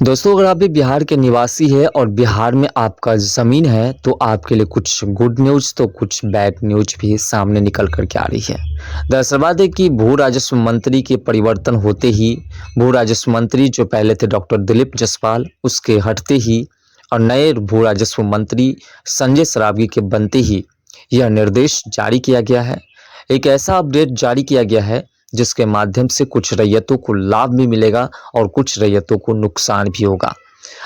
दोस्तों, अगर आप भी बिहार के निवासी हैं और बिहार में आपका ज़मीन है, तो आपके लिए कुछ गुड न्यूज़ तो कुछ बैड न्यूज़ भी सामने निकल कर के आ रही है। दरअसल बात है कि भू राजस्व मंत्री के परिवर्तन होते ही भू राजस्व मंत्री जो पहले थे डॉक्टर दिलीप जायसवाल, उसके हटते ही और नए भू राजस्व मंत्री संजय सरावगी के बनते ही यह निर्देश जारी किया गया है। एक ऐसा अपडेट जारी किया गया है जिसके माध्यम से कुछ रैयतों को लाभ भी मिलेगा और कुछ रैयतों को नुकसान भी होगा।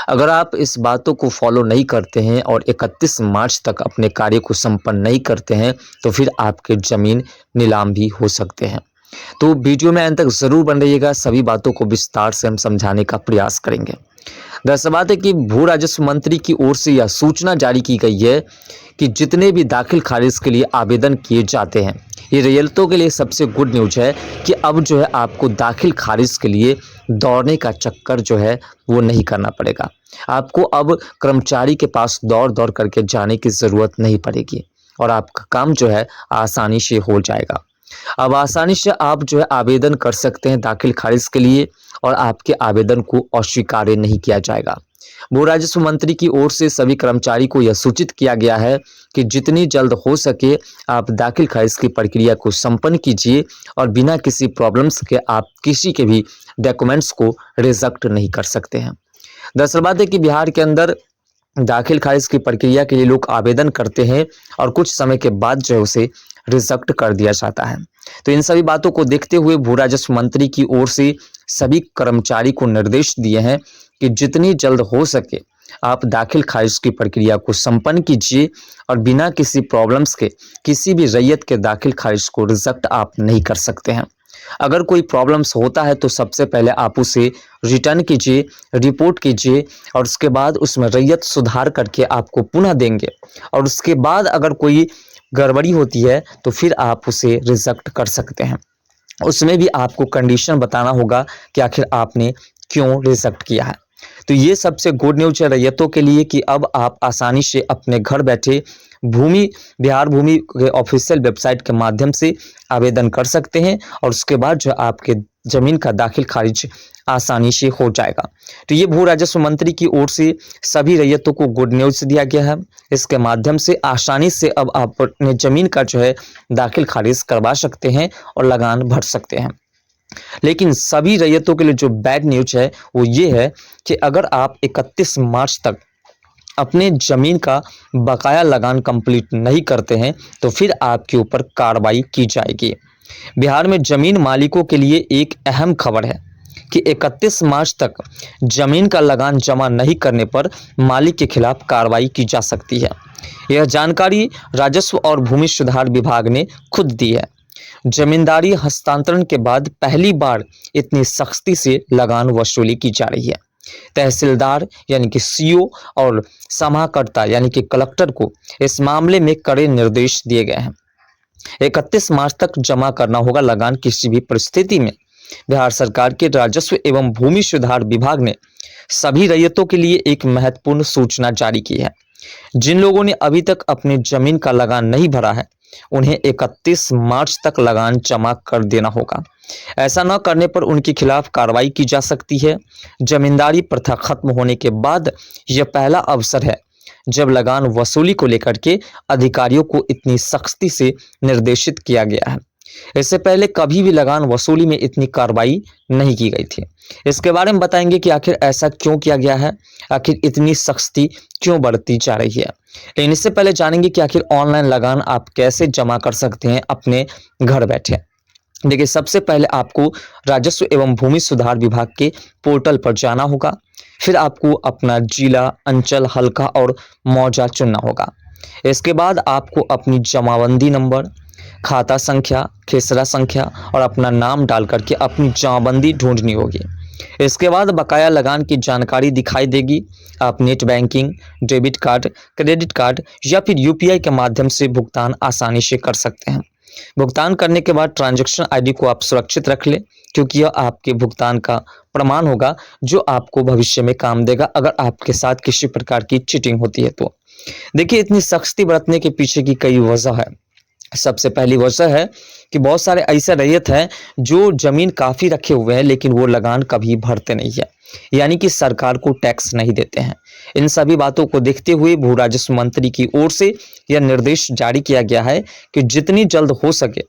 अगर आप इस बातों को फॉलो नहीं करते हैं और 31 मार्च तक अपने कार्य को संपन्न नहीं करते हैं, तो फिर आपके ज़मीन नीलाम भी हो सकते हैं। तो वीडियो में अंत तक ज़रूर बन रहिएगा, सभी बातों को विस्तार से हम समझाने का प्रयास करेंगे। दरअसल बात है कि भू राजस्व मंत्री की ओर से यह सूचना जारी की गई है कि जितने भी दाखिल खारिज के लिए आवेदन किए जाते हैं, ये रैयतों के लिए सबसे गुड न्यूज़ है कि अब जो है आपको दाखिल खारिज के लिए दौड़ने का चक्कर जो है वो नहीं करना पड़ेगा। आपको अब कर्मचारी के पास दौड़-दौड़ करके जाने की ज़रूरत नहीं पड़ेगी और आपका काम जो है आसानी से हो जाएगा। अब आसानी से आप जो है आवेदन कर सकते हैं दाखिल खारिज के लिए और आपके आवेदन को अस्वीकार नहीं किया जाएगा। भू राजस्व मंत्री की ओर से सभी कर्मचारी को यह सूचित किया गया है कि जितनी जल्द हो सके आप दाखिल खारिज की प्रक्रिया को संपन्न कीजिए और बिना किसी प्रॉब्लम्स के आप किसी के भी डॉक्यूमेंट्स को रिजेक्ट नहीं कर सकते हैं। दरअसल बात है कि बिहार के अंदर दाखिल खारिज की प्रक्रिया के लिए लोग आवेदन करते हैं और कुछ समय के बाद जो है उसे रिजेक्ट कर दिया जाता है। तो इन सभी बातों को देखते हुए भू राजस्व मंत्री की ओर से सभी कर्मचारी को निर्देश दिए हैं कि जितनी जल्द हो सके आप दाखिल खारिज की प्रक्रिया को संपन्न कीजिए और बिना किसी प्रॉब्लम्स के किसी भी रैयत के दाखिल खारिज को रिजेक्ट आप नहीं कर सकते हैं। अगर कोई प्रॉब्लम्स होता है तो सबसे पहले आप उसे रिटर्न कीजिए, रिपोर्ट कीजिए और उसके बाद उसमें रैयत सुधार करके आपको पुनः देंगे और उसके बाद अगर कोई गड़बड़ी होती है तो फिर आप उसे रिजेक्ट कर सकते हैं। उसमें भी आपको कंडीशन बताना होगा कि आखिर आपने क्यों रिजेक्ट किया है। तो ये सबसे गुड न्यूज़ है रैयतों के लिए कि अब आप आसानी से अपने घर बैठे बिहार भूमि के ऑफिशियल वेबसाइट के माध्यम से आवेदन कर सकते हैं और उसके बाद जो आपके ज़मीन का दाखिल खारिज आसानी से हो जाएगा। तो ये भू राजस्व मंत्री की ओर से सभी रैयतों को गुड न्यूज़ दिया गया है। इसके माध्यम से आसानी से अब आप अपने ज़मीन का जो है दाखिल खारिज करवा सकते हैं और लगान भर सकते हैं। लेकिन सभी रैयतों के लिए जो बैड न्यूज़ है वो ये है कि अगर आप 31 मार्च तक अपने ज़मीन का बकाया लगान कंप्लीट नहीं करते हैं तो फिर आपके ऊपर कार्रवाई की जाएगी। बिहार में ज़मीन मालिकों के लिए एक अहम खबर है कि 31 मार्च तक ज़मीन का लगान जमा नहीं करने पर मालिक के खिलाफ कार्रवाई की जा सकती है। यह जानकारी राजस्व और भूमि सुधार विभाग ने खुद दी है। जमींदारी हस्तांतरण के बाद पहली बार इतनी सख्ती से लगान वसूली की जा रही है। तहसीलदार यानी कि सीओ और समाहर्ता यानी कि कलेक्टर को इस मामले में कड़े निर्देश दिए गए हैं। 31 मार्च तक जमा करना होगा लगान किसी भी परिस्थिति में। बिहार सरकार के राजस्व एवं भूमि सुधार विभाग ने सभी रैयतों के लिए एक महत्वपूर्ण सूचना जारी की है। जिन लोगों ने अभी तक अपनी जमीन का लगान नहीं भरा है उन्हें 31 मार्च तक लगान जमा कर देना होगा। ऐसा न करने पर उनके खिलाफ कार्रवाई की जा सकती है। जमींदारी प्रथा खत्म होने के बाद यह पहला अवसर है जब लगान वसूली को लेकर के अधिकारियों को इतनी सख्ती से निर्देशित किया गया है। इससे पहले कभी भी लगान वसूली में इतनी कार्रवाई नहीं की गई थी। इसके बारे में बताएंगे कि आखिर ऐसा क्यों किया गया है, आखिर इतनी सख्ती क्यों बढ़ती जा रही है। लेकिन इससे पहले जानेंगे कि आखिर ऑनलाइन लगान आप कैसे जमा कर सकते हैं अपने घर बैठे। देखिए, सबसे पहले आपको राजस्व एवं भूमि सुधार विभाग के पोर्टल पर जाना होगा। फिर आपको अपना जिला, अंचल, हल्का और मौजा चुनना होगा। इसके बाद आपको अपनी जमाबंदी नंबर, खाता संख्या, खेसरा संख्या और अपना नाम डाल करके अपनी जमाबंदी ढूंढनी होगी। इसके बाद बकाया लगान की जानकारी दिखाई देगी। आप net banking, debit card, credit card या फिर यूपीआई के माध्यम से भुगतान आसानी से कर सकते हैं। भुगतान करने के बाद ट्रांजैक्शन आईडी को आप सुरक्षित रख लें क्योंकि यह आपके भुगतान का प्रमाण होगा जो आपको भविष्य में काम देगा अगर आपके साथ किसी प्रकार की चीटिंग होती है तो। देखिए, इतनी सख्ती बरतने के पीछे की कई वजह है। सबसे पहली वजह है कि बहुत सारे ऐसे रैयत हैं जो जमीन काफ़ी रखे हुए हैं लेकिन वो लगान कभी भरते नहीं है। यानी कि सरकार को टैक्स नहीं देते हैं। इन सभी बातों को देखते हुए भू राजस्व मंत्री की ओर से यह निर्देश जारी किया गया है कि जितनी जल्द हो सके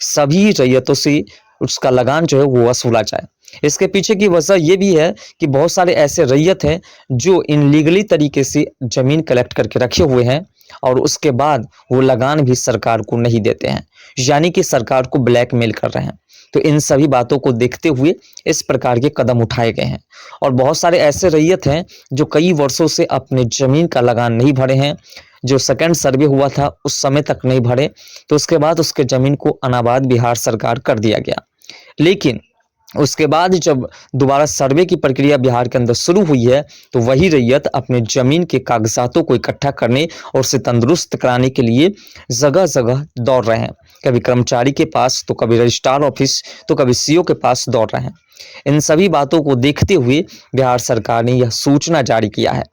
सभी रैयतों से उसका लगान जो है वो वसूला जाए। इसके पीछे की वजह ये भी है कि बहुत सारे ऐसे रैयत हैं जो इनलीगली तरीके से जमीन कलेक्ट करके रखे हुए हैं और उसके बाद वो लगान भी सरकार को नहीं देते हैं, यानी कि सरकार को ब्लैकमेल कर रहे हैं। तो इन सभी बातों को देखते हुए इस प्रकार के कदम उठाए गए हैं और बहुत सारे ऐसे रैयत हैं जो कई वर्षों से अपने जमीन का लगान नहीं भरे हैं। जो सेकंड सर्वे हुआ था उस समय तक नहीं भरे, तो उसके बाद उसके जमीन को अनाबाद बिहार सरकार कर दिया गया। लेकिन उसके बाद जब दोबारा सर्वे की प्रक्रिया बिहार के अंदर शुरू हुई है तो वही रैयत अपने जमीन के कागजातों को इकट्ठा करने और उसे तंदुरुस्त कराने के लिए जगह जगह दौड़ रहे हैं। कभी कर्मचारी के पास तो कभी रजिस्ट्रार ऑफिस तो कभी सीओ के पास दौड़ रहे हैं। इन सभी बातों को देखते हुए बिहार सरकार ने यह सूचना जारी किया है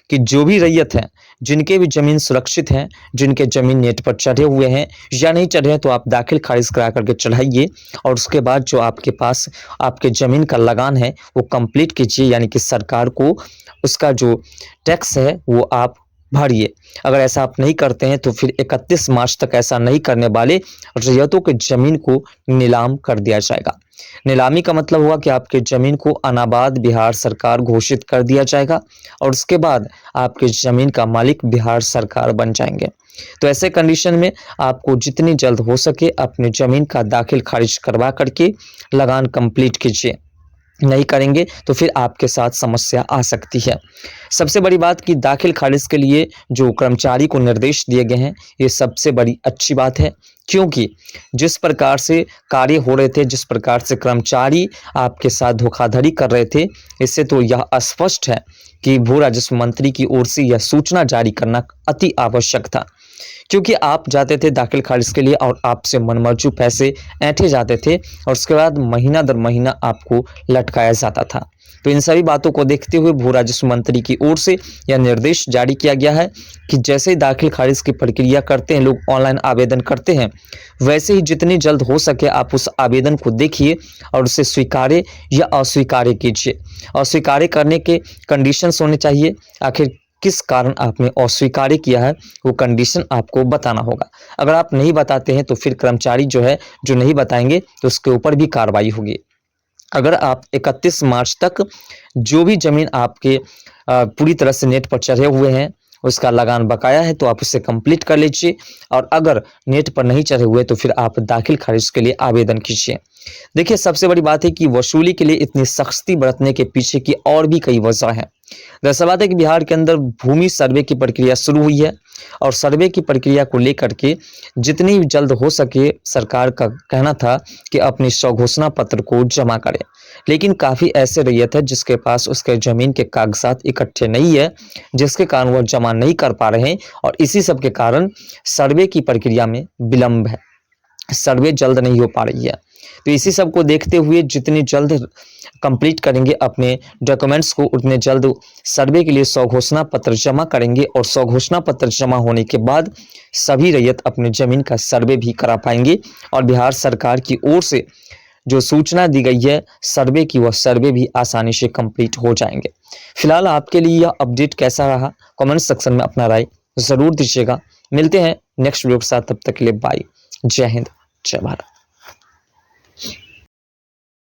कि जो भी रैयत हैं जिनके भी जमीन सुरक्षित हैं, जिनके जमीन नेट पर चढ़े हुए हैं या नहीं चढ़े हैं, तो आप दाखिल खारिज करा करके चढ़ाइए और उसके बाद जो आपके पास आपके जमीन का लगान है वो कंप्लीट कीजिए, यानी कि सरकार को उसका जो टैक्स है वो आप भरिए। अगर ऐसा आप नहीं करते हैं तो फिर 31 मार्च तक ऐसा नहीं करने वाले रैयतों के जमीन को नीलाम कर दिया जाएगा। नीलामी का मतलब हुआ कि आपके जमीन को अनाबाद बिहार सरकार घोषित कर दिया जाएगा और उसके बाद आपके जमीन का मालिक बिहार सरकार बन जाएंगे। तो ऐसे कंडीशन में आपको जितनी जल्द हो सके अपने जमीन का दाखिल खारिज करवा करके लगान कंप्लीट कीजिए। नहीं करेंगे तो फिर आपके साथ समस्या आ सकती है। सबसे बड़ी बात कि दाखिल खारिज के लिए जो कर्मचारी को निर्देश दिए गए हैं ये सबसे बड़ी अच्छी बात है, क्योंकि जिस प्रकार से कार्य हो रहे थे, जिस प्रकार से कर्मचारी आपके साथ धोखाधड़ी कर रहे थे, इससे तो यह स्पष्ट है कि भू राजस्व मंत्री की ओर से यह सूचना जारी करना अति आवश्यक था। क्योंकि आप जाते थे दाखिल खारिज के लिए और आपसे मनमर्जी पैसे ऐंठे जाते थे और उसके बाद महीना दर महीना आपको लटकाया जाता था। तो इन सभी बातों को देखते हुए भू राजस्व मंत्री की ओर से यह निर्देश जारी किया गया है कि जैसे ही दाखिल खारिज की प्रक्रिया करते हैं, लोग ऑनलाइन आवेदन करते हैं, वैसे ही जितनी जल्द हो सके आप उस आवेदन को देखिए और उसे स्वीकार्य या अस्वीकार्य कीजिए। अस्वीकार्य करने के कंडीशंस होने चाहिए, आखिर किस कारण आपने अस्वीकार किया है वो कंडीशन आपको बताना होगा। अगर आप नहीं बताते हैं तो फिर कर्मचारी जो है जो नहीं बताएंगे तो उसके ऊपर भी कार्रवाई होगी। अगर आप 31 मार्च तक जो भी जमीन आपके पूरी तरह से नेट पर चढ़े हुए हैं उसका लगान बकाया है तो आप उसे कंप्लीट कर लीजिए, और अगर नेट पर नहीं चढ़े हुए तो फिर आप दाखिल खारिज के लिए आवेदन कीजिए। देखिए, सबसे बड़ी बात है कि वसूली के लिए इतनी सख्ती बरतने के पीछे की और भी कई वजह हैं। दरअसल बात है कि बिहार के अंदर भूमि सर्वे की प्रक्रिया शुरू हुई है और सर्वे की प्रक्रिया को लेकर के जितनी जल्द हो सके सरकार का कहना था कि अपनी स्वघोषणा पत्र को जमा करें, लेकिन काफ़ी ऐसे रैयत है जिसके पास उसके ज़मीन के कागजात इकट्ठे नहीं है, जिसके कारण वह जमा नहीं कर पा रहे हैं और इसी सब के कारण सर्वे की प्रक्रिया में विलंब है, सर्वे जल्द नहीं हो पा रही है। तो इसी सब को देखते हुए जितनी जल्द कंप्लीट करेंगे अपने डॉक्यूमेंट्स को, उतने जल्द सर्वे के लिए स्वघोषणा पत्र जमा करेंगे और स्वघोषणा पत्र जमा होने के बाद सभी रैयत अपने ज़मीन का सर्वे भी करा पाएंगे और बिहार सरकार की ओर से जो सूचना दी गई है सर्वे की, वह सर्वे भी आसानी से कंप्लीट हो जाएंगे। फिलहाल आपके लिए यह अपडेट कैसा रहा कमेंट सेक्शन में अपना राय ज़रूर दीजिएगा। मिलते हैं नेक्स्ट वीडियो के साथ, तब तक के लिए बाय। जय हिंद, जय भारत।